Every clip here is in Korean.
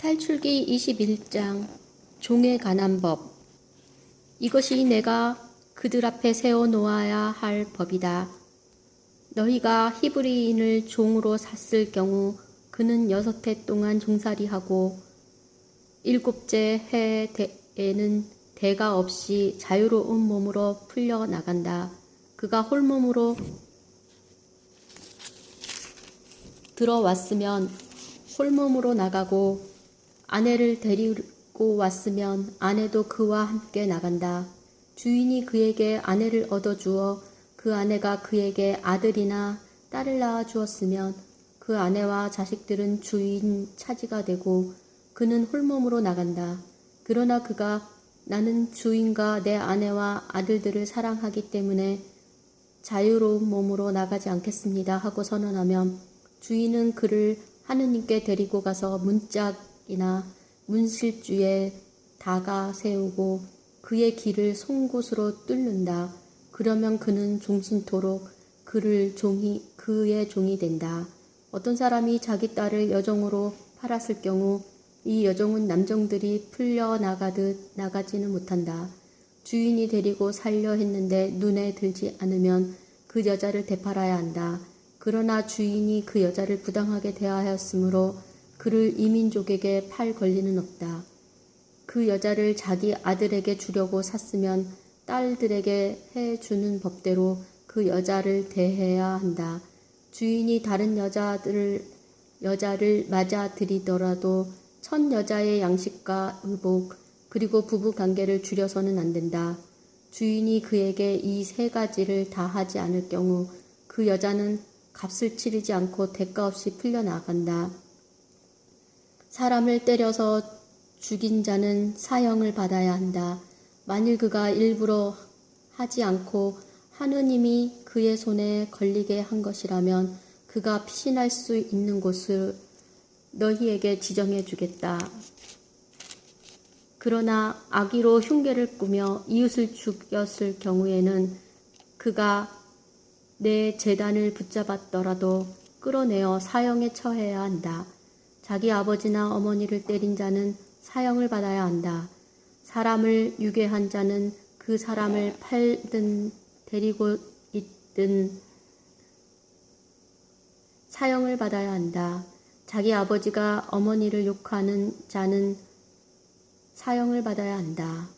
탈출기 21장 종에 관한 법. 이것이 내가 그들 앞에 세워놓아야 할 법이다. 너희가 히브리인을 종으로 샀을 경우 그는 6해 동안 종살이하고 7째 해에는 대가 없이 자유로운 몸으로 풀려나간다. 그가 홀몸으로 들어왔으면 홀몸으로 나가고 아내를 데리고 왔으면 아내도 그와 함께 나간다. 주인이 그에게 아내를 얻어주어 그 아내가 그에게 아들이나 딸을 낳아 주었으면 그 아내와 자식들은 주인 차지가 되고 그는 홀몸으로 나간다. 그러나 그가 나는 주인과 내 아내와 아들들을 사랑하기 때문에 자유로운 몸으로 나가지 않겠습니다 하고 선언하면 주인은 그를 하느님께 데리고 가서 문짝이나 문실주에 다가 세우고 그의 길을 송곳으로 뚫는다. 그러면 그는 종신토록 그의 종이 된다. 어떤 사람이 자기 딸을 여종으로 팔았을 경우 이 여종은 남종들이 풀려나가듯 나가지는 못한다. 주인이 데리고 살려 했는데 눈에 들지 않으면 그 여자를 되팔아야 한다. 그러나 주인이 그 여자를 부당하게 대하였으므로 그를 이민족에게 팔 권리는 없다. 그 여자를 자기 아들에게 주려고 샀으면 딸들에게 해주는 법대로 그 여자를 대해야 한다. 주인이 다른 여자를 맞아들이더라도 첫 여자의 양식과 의복 그리고 부부관계를 줄여서는 안 된다. 주인이 그에게 이 3가지를 다 하지 않을 경우 그 여자는 값을 치르지 않고 대가 없이 풀려나간다. 사람을 때려서 죽인 자는 사형을 받아야 한다. 만일 그가 일부러 하지 않고 하느님이 그의 손에 걸리게 한 것이라면 그가 피신할 수 있는 곳을 너희에게 지정해 주겠다. 그러나 악의로 흉계를 꾸며 이웃을 죽였을 경우에는 그가 내 재단을 붙잡았더라도 끌어내어 사형에 처해야 한다. 자기 아버지나 어머니를 때린 자는 사형을 받아야 한다. 사람을 유괴한 자는 그 사람을 팔든 데리고 있든 사형을 받아야 한다. 자기 아버지가 어머니를 욕하는 자는 사형을 받아야 한다.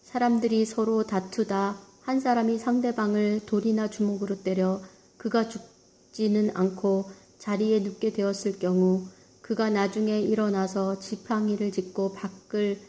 사람들이 서로 다투다 한 사람이 상대방을 돌이나 주먹으로 때려 그가 죽지는 않고 자리에 눕게 되었을 경우 그가 나중에 일어나서 지팡이를 짚고 밖을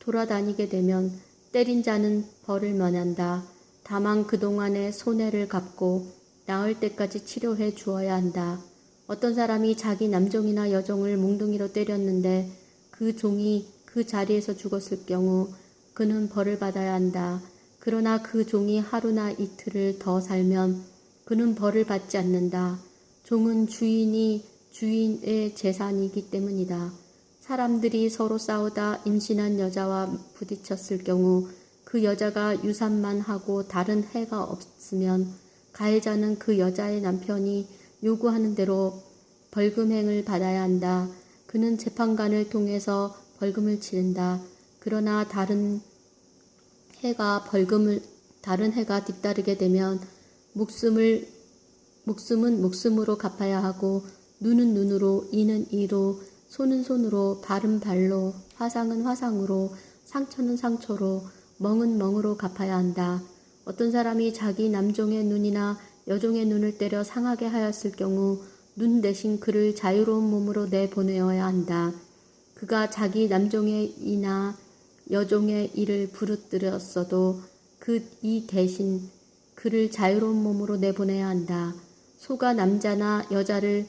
돌아다니게 되면 때린 자는 벌을 면한다. 다만 그동안의 손해를 갚고 나을 때까지 치료해 주어야 한다. 어떤 사람이 자기 남종이나 여종을 몽둥이로 때렸는데 그 종이 그 자리에서 죽었을 경우 그는 벌을 받아야 한다. 그러나 그 종이 하루나 이틀을 더 살면 그는 벌을 받지 않는다. 종은 주인의 재산이기 때문이다. 사람들이 서로 싸우다 임신한 여자와 부딪혔을 경우 그 여자가 유산만 하고 다른 해가 없으면 가해자는 그 여자의 남편이 요구하는 대로 벌금행을 받아야 한다. 그는 재판관을 통해서 벌금을 치른다. 그러나 다른 해가 뒤따르게 되면 목숨은 목숨으로 갚아야 하고 눈은 눈으로, 이는 이로, 손은 손으로, 발은 발로, 화상은 화상으로, 상처는 상처로, 멍은 멍으로 갚아야 한다. 어떤 사람이 자기 남종의 눈이나 여종의 눈을 때려 상하게 하였을 경우 눈 대신 그를 자유로운 몸으로 내보내어야 한다. 그가 자기 남종의 이나 여종의 이를 부르뜨렸어도 이 대신 그를 자유로운 몸으로 내보내야 한다. 소가 남자나 여자를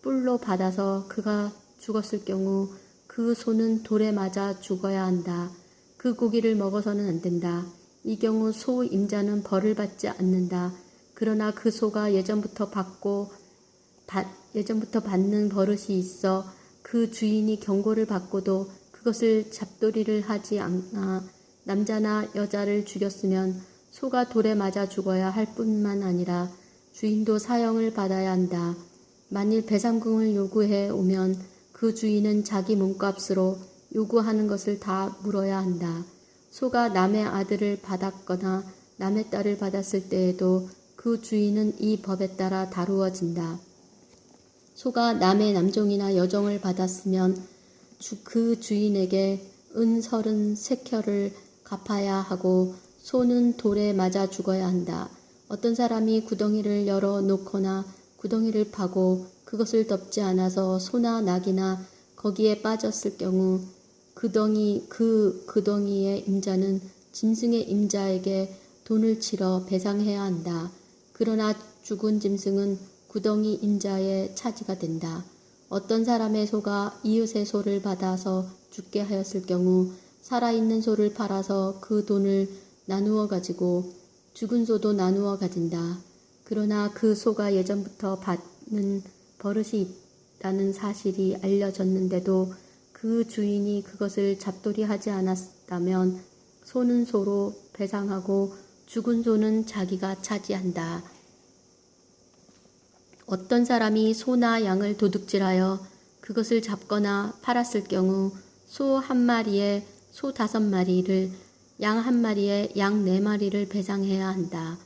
뿔로 받아서 그가 죽었을 경우 그 소는 돌에 맞아 죽어야 한다. 그 고기를 먹어서는 안 된다. 이 경우 소 임자는 벌을 받지 않는다. 그러나 그 소가 예전부터 받는 버릇이 있어 그 주인이 경고를 받고도 그것을 잡돌이를 하지 않아 남자나 여자를 죽였으면 소가 돌에 맞아 죽어야 할 뿐만 아니라 주인도 사형을 받아야 한다. 만일 배상금을 요구해 오면 그 주인은 자기 몸값으로 요구하는 것을 다 물어야 한다. 소가 남의 아들을 받았거나 남의 딸을 받았을 때에도 그 주인은 이 법에 따라 다루어진다. 소가 남의 남종이나 여종을 받았으면 그 주인에게 은 33켜를 갚아야 하고 소는 돌에 맞아 죽어야 한다. 어떤 사람이 구덩이를 열어 놓거나 구덩이를 파고 그것을 덮지 않아서 소나 낙이나 거기에 빠졌을 경우 구덩이의 임자는 짐승의 임자에게 돈을 치러 배상해야 한다. 그러나 죽은 짐승은 구덩이 임자의 차지가 된다. 어떤 사람의 소가 이웃의 소를 받아서 죽게 하였을 경우 살아있는 소를 팔아서 그 돈을 나누어 가지고 죽은 소도 나누어 가진다. 그러나 그 소가 예전부터 받는 버릇이 있다는 사실이 알려졌는데도 그 주인이 그것을 잡돌이 하지 않았다면 소는 소로 배상하고 죽은 소는 자기가 차지한다. 어떤 사람이 소나 양을 도둑질하여 그것을 잡거나 팔았을 경우 소 1마리에 소 5마리를, 양 1마리에 양 4마리를 배상해야 한다.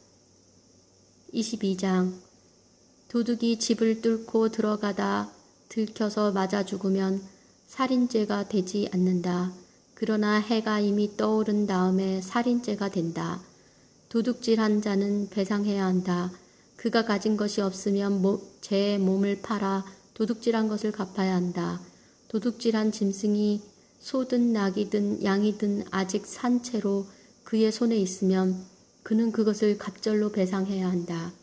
22장 도둑이 집을 뚫고 들어가다 들켜서 맞아 죽으면 살인죄가 되지 않는다. 그러나 해가 이미 떠오른 다음에 살인죄가 된다. 도둑질한 자는 배상해야 한다. 그가 가진 것이 없으면 제 몸을 팔아 도둑질한 것을 갚아야 한다. 도둑질한 짐승이 소든 낙이든 양이든 아직 산 채로 그의 손에 있으면 그는 그것을 갑절로 배상해야 한다.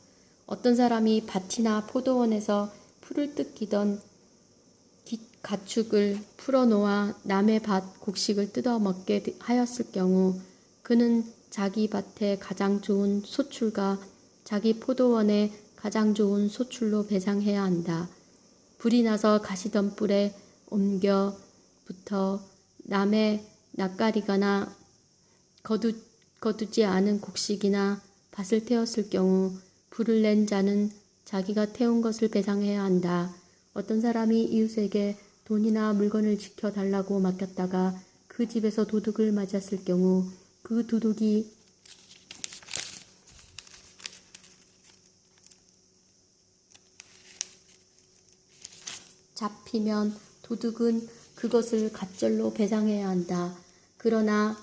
어떤 사람이 밭이나 포도원에서 풀을 뜯기던 가축을 풀어놓아 남의 밭 곡식을 뜯어먹게 하였을 경우 그는 자기 밭에 가장 좋은 소출과 자기 포도원에 가장 좋은 소출로 배상해야 한다. 불이 나서 가시던 뿔에 옮겨 붙어 남의 낯가리거나 거두지 않은 곡식이나 밭을 태웠을 경우 불을 낸 자는 자기가 태운 것을 배상해야 한다. 어떤 사람이 이웃에게 돈이나 물건을 지켜달라고 맡겼다가 그 집에서 도둑을 맞았을 경우 그 도둑이 잡히면 도둑은 그것을 갑절로 배상해야 한다. 그러나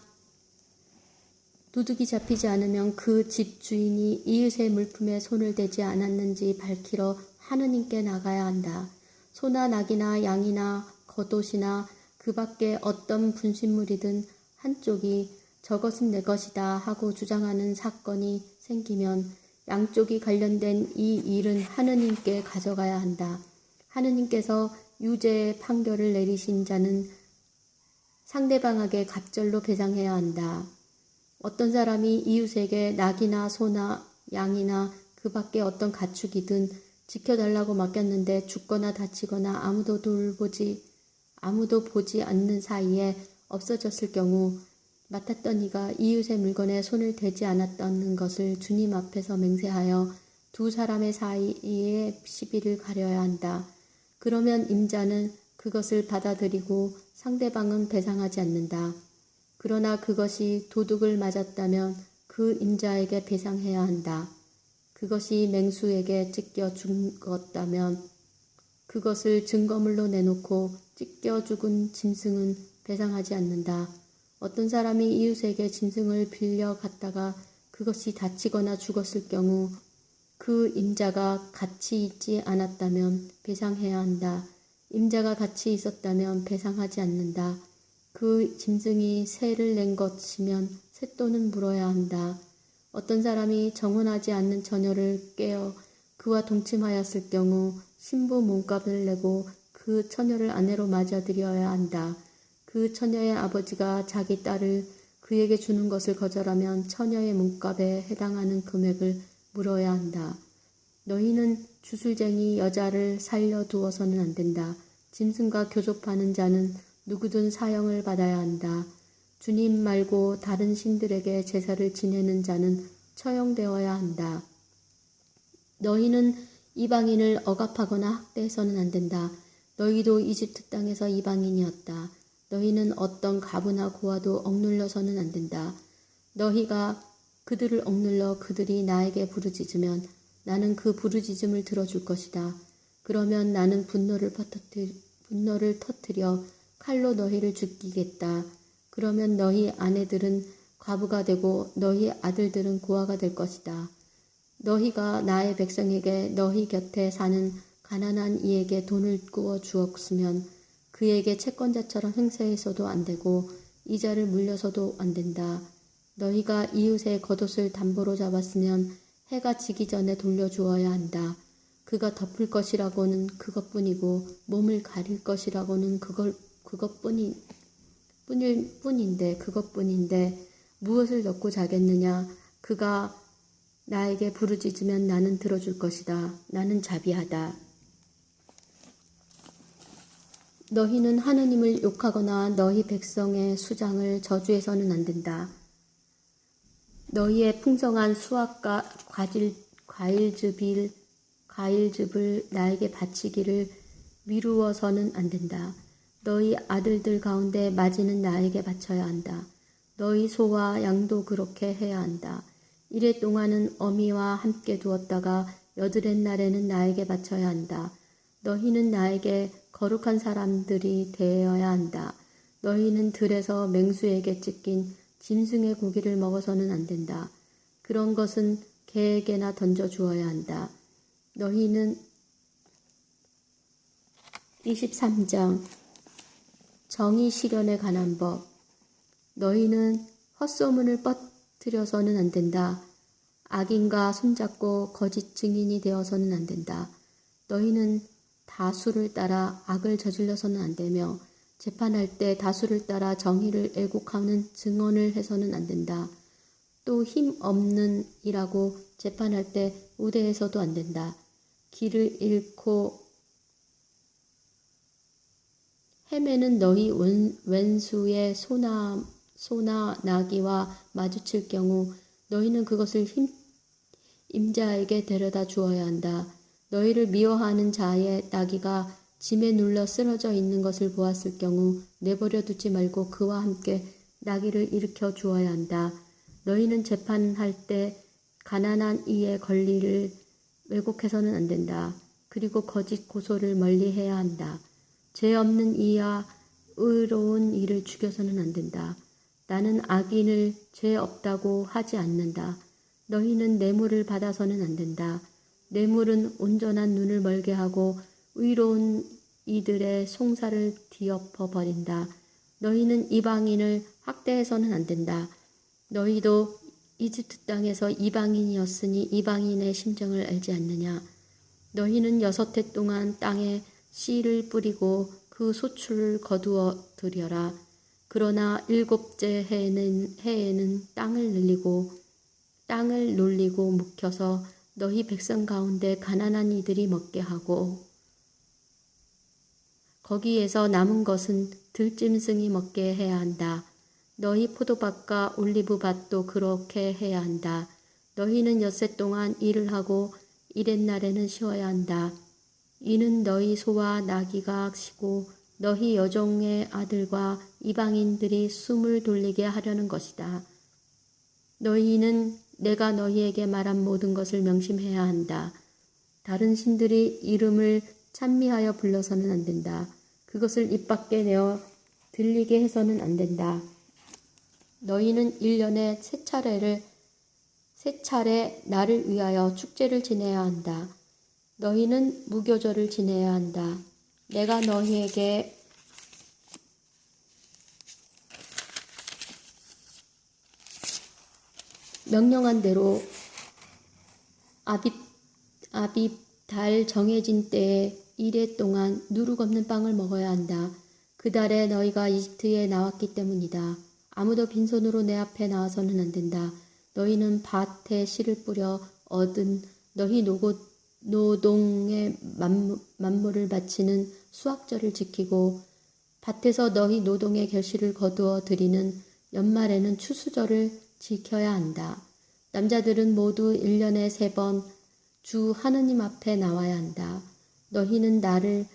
도둑이 잡히지 않으면 그 집 주인이 이웃의 물품에 손을 대지 않았는지 밝히러 하느님께 나가야 한다. 소나 낙이나 양이나 겉옷이나 그 밖에 어떤 분신물이든 한쪽이 저것은 내 것이다 하고 주장하는 사건이 생기면 양쪽이 관련된 이 일은 하느님께 가져가야 한다. 하느님께서 유죄의 판결을 내리신 자는 상대방에게 갑절로 배상해야 한다. 어떤 사람이 이웃에게 낙이나 소나 양이나 그 밖에 어떤 가축이든 지켜달라고 맡겼는데 죽거나 다치거나 아무도 보지 않는 사이에 없어졌을 경우 맡았던 이가 이웃의 물건에 손을 대지 않았다는 것을 주님 앞에서 맹세하여 두 사람의 사이에 시비를 가려야 한다. 그러면 임자는 그것을 받아들이고 상대방은 배상하지 않는다. 그러나 그것이 도둑을 맞았다면 그 임자에게 배상해야 한다. 그것이 맹수에게 찢겨 죽었다면 그것을 증거물로 내놓고 찢겨 죽은 짐승은 배상하지 않는다. 어떤 사람이 이웃에게 짐승을 빌려 갔다가 그것이 다치거나 죽었을 경우 그 임자가 같이 있지 않았다면 배상해야 한다. 임자가 같이 있었다면 배상하지 않는다. 그 짐승이 새를 낸 것이면 쇳돈은 물어야 한다. 어떤 사람이 정혼하지 않는 처녀를 깨어 그와 동침하였을 경우 신부 몸값을 내고 그 처녀를 아내로 맞아들여야 한다. 그 처녀의 아버지가 자기 딸을 그에게 주는 것을 거절하면 처녀의 몸값에 해당하는 금액을 물어야 한다. 너희는 주술쟁이 여자를 살려두어서는 안 된다. 짐승과 교접하는 자는 누구든 사형을 받아야 한다. 주님 말고 다른 신들에게 제사를 지내는 자는 처형되어야 한다. 너희는 이방인을 억압하거나 학대해서는 안 된다. 너희도 이집트 땅에서 이방인이었다. 너희는 어떤 과부나 고아도 억눌러서는 안 된다. 너희가 그들을 억눌러 그들이 나에게 부르짖으면 나는 그 부르짖음을 들어줄 것이다. 그러면 나는 분노를 터뜨려 칼로 너희를 죽이겠다. 그러면 너희 아내들은 과부가 되고 너희 아들들은 고아가 될 것이다. 너희가 나의 백성에게 너희 곁에 사는 가난한 이에게 돈을 꾸어 주었으면 그에게 채권자처럼 행세해서도 안 되고 이자를 물려서도 안 된다. 너희가 이웃의 겉옷을 담보로 잡았으면 해가 지기 전에 돌려주어야 한다. 그가 덮을 것이라고는 그것뿐이고 몸을 가릴 것이라고는 그것뿐인데 무엇을 넣고 자겠느냐. 그가 나에게 부르짖으면 나는 들어줄 것이다. 나는 자비하다. 너희는 하느님을 욕하거나 너희 백성의 수장을 저주해서는 안 된다. 너희의 풍성한 수확과 과일즙을 나에게 바치기를 미루어서는 안 된다. 너희 아들들 가운데 마지는 나에게 바쳐야 한다. 너희 소와 양도 그렇게 해야 한다. 이래 동안은 어미와 함께 두었다가 여드렛 날에는 나에게 바쳐야 한다. 너희는 나에게 거룩한 사람들이 되어야 한다. 너희는 들에서 맹수에게 찢긴 짐승의 고기를 먹어서는 안 된다. 그런 것은 개에게나 던져 주어야 한다. 너희는 23장 정의 실현에 관한 법. 너희는 헛소문을 퍼뜨려서는 안 된다. 악인과 손잡고 거짓 증인이 되어서는 안 된다. 너희는 다수를 따라 악을 저질러서는 안 되며 재판할 때 다수를 따라 정의를 애곡하는 증언을 해서는 안 된다. 또 힘 없는 이라고 재판할 때 우대해서도 안 된다. 길을 잃고 헤매는 너희 왼수의 소나 나귀와 마주칠 경우 너희는 그것을 임자에게 데려다 주어야 한다. 너희를 미워하는 자의 나귀가 짐에 눌러 쓰러져 있는 것을 보았을 경우 내버려 두지 말고 그와 함께 나귀를 일으켜 주어야 한다. 너희는 재판할 때 가난한 이의 권리를 왜곡해서는 안 된다. 그리고 거짓 고소를 멀리해야 한다. 죄 없는 이와 의로운 이를 죽여서는 안 된다. 나는 악인을 죄 없다고 하지 않는다. 너희는 뇌물을 받아서는 안 된다. 뇌물은 온전한 눈을 멀게 하고 의로운 이들의 송사를 뒤엎어 버린다. 너희는 이방인을 학대해서는 안 된다. 너희도 이집트 땅에서 이방인이었으니 이방인의 심정을 알지 않느냐. 너희는 6해 동안 땅에 씨를 뿌리고 그 소출을 거두어 들여라. 그러나 7째 해에는 땅을 놀리고 묵혀서 너희 백성 가운데 가난한 이들이 먹게 하고 거기에서 남은 것은 들짐승이 먹게 해야 한다. 너희 포도밭과 올리브밭도 그렇게 해야 한다. 너희는 6해 동안 일을 하고 이렛날에는 쉬어야 한다. 이는 너희 소와 나귀가 쉬고 너희 여종의 아들과 이방인들이 숨을 돌리게 하려는 것이다. 너희는 내가 너희에게 말한 모든 것을 명심해야 한다. 다른 신들이 이름을 찬미하여 불러서는 안 된다. 그것을 입 밖에 내어 들리게 해서는 안 된다. 너희는 1년에 세 차례 나를 위하여 축제를 지내야 한다. 너희는 무교절을 지내야 한다. 내가 너희에게 명령한 대로 아빕 달 정해진 때에 1해 동안 누룩 없는 빵을 먹어야 한다. 그 달에 너희가 이집트에 나왔기 때문이다. 아무도 빈손으로 내 앞에 나와서는 안 된다. 너희는 밭에 씨를 뿌려 얻은 너희 노동의 만물을 바치는 수확절을 지키고 밭에서 너희 노동의 결실을 거두어 드리는 연말에는 추수절을 지켜야 한다. 남자들은 모두 1년에 3번 주 하느님 앞에 나와야 한다. 너희는 나를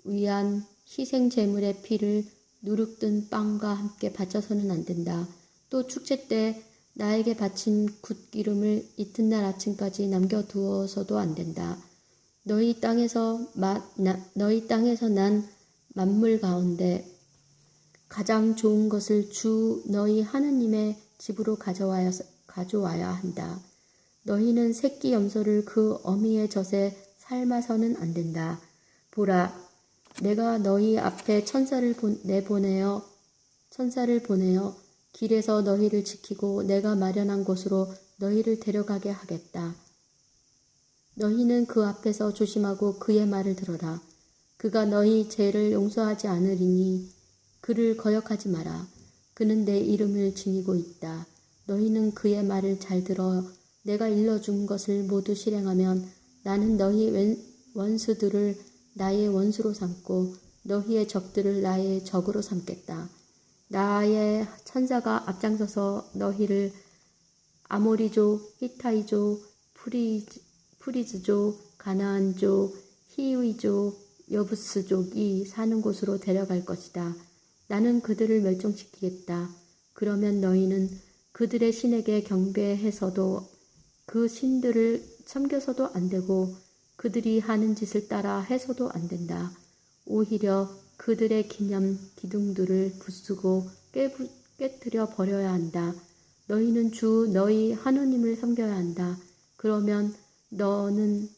위한 희생 제물의 피를 누룩든 빵과 함께 바쳐서는 안 된다. 또 축제 때 나에게 바친 굿기름을 이튿날 아침까지 남겨두어서도 안 된다. 너희 땅에서 난 만물 가운데 가장 좋은 것을 주 너희 하느님의 집으로 가져와야 한다. 너희는 새끼 염소를 그 어미의 젖에 삶아서는 안 된다. 보라, 내가 너희 앞에 천사를 보내어 길에서 너희를 지키고 내가 마련한 곳으로 너희를 데려가게 하겠다. 너희는 그 앞에서 조심하고 그의 말을 들어라. 그가 너희 죄를 용서하지 않으리니 그를 거역하지 마라. 그는 내 이름을 지니고 있다. 너희는 그의 말을 잘 들어 내가 일러준 것을 모두 실행하면 나는 너희 원수들을 나의 원수로 삼고 너희의 적들을 나의 적으로 삼겠다. 나의 천사가 앞장서서 너희를 아모리족, 히타이족, 프리즈족, 가나안족, 히위족, 여부스족이 사는 곳으로 데려갈 것이다. 나는 그들을 멸종시키겠다. 그러면 너희는 그들의 신에게 경배해서도 그 신들을 섬겨서도 안 되고 그들이 하는 짓을 따라 해서도 안 된다. 오히려 그들의 기념 기둥들을 부수고 깨뜨려 버려야 한다. 너희는 주 너희 하느님을 섬겨야 한다. 그러면 나는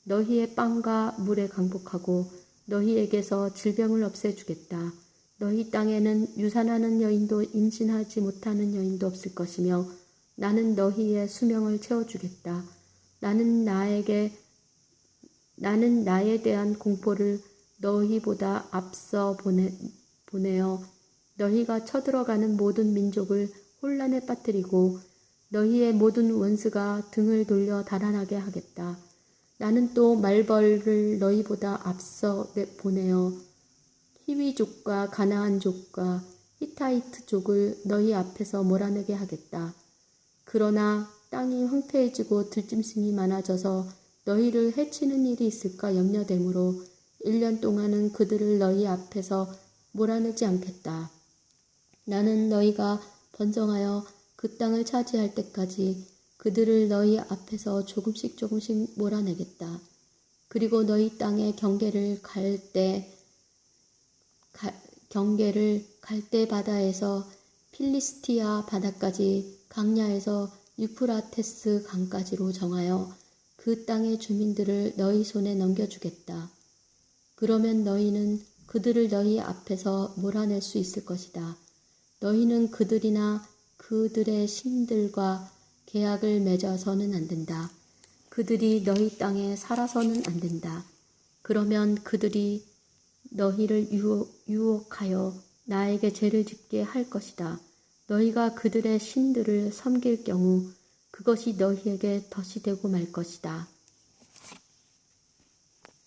너희의 빵과 물에 강복하고 너희에게서 질병을 없애주겠다. 너희 땅에는 유산하는 여인도 임신하지 못하는 여인도 없을 것이며 나는 너희의 수명을 채워주겠다. 나는 나에 대한 공포를 너희보다 앞서 보내어 너희가 쳐들어가는 모든 민족을 혼란에 빠뜨리고 너희의 모든 원수가 등을 돌려 달아나게 하겠다. 나는 또 말벌을 너희보다 앞서 보내어 히위족과 가나안족과 히타이트족을 너희 앞에서 몰아내게 하겠다. 그러나 땅이 황폐해지고 들짐승이 많아져서 너희를 해치는 일이 있을까 염려되므로 1년 동안은 그들을 너희 앞에서 몰아내지 않겠다. 나는 너희가 번성하여 그 땅을 차지할 때까지 그들을 너희 앞에서 조금씩 몰아내겠다. 그리고 너희 땅의 경계를 갈대 바다에서 필리스티아 바다까지 강야에서 유프라테스 강까지로 정하여 그 땅의 주민들을 너희 손에 넘겨주겠다. 그러면 너희는 그들을 너희 앞에서 몰아낼 수 있을 것이다. 너희는 그들이나 그들의 신들과 계약을 맺어서는 안 된다. 그들이 너희 땅에 살아서는 안 된다. 그러면 그들이 너희를 유혹하여 나에게 죄를 짓게 할 것이다. 너희가 그들의 신들을 섬길 경우 그것이 너희에게 덫이 되고 말 것이다.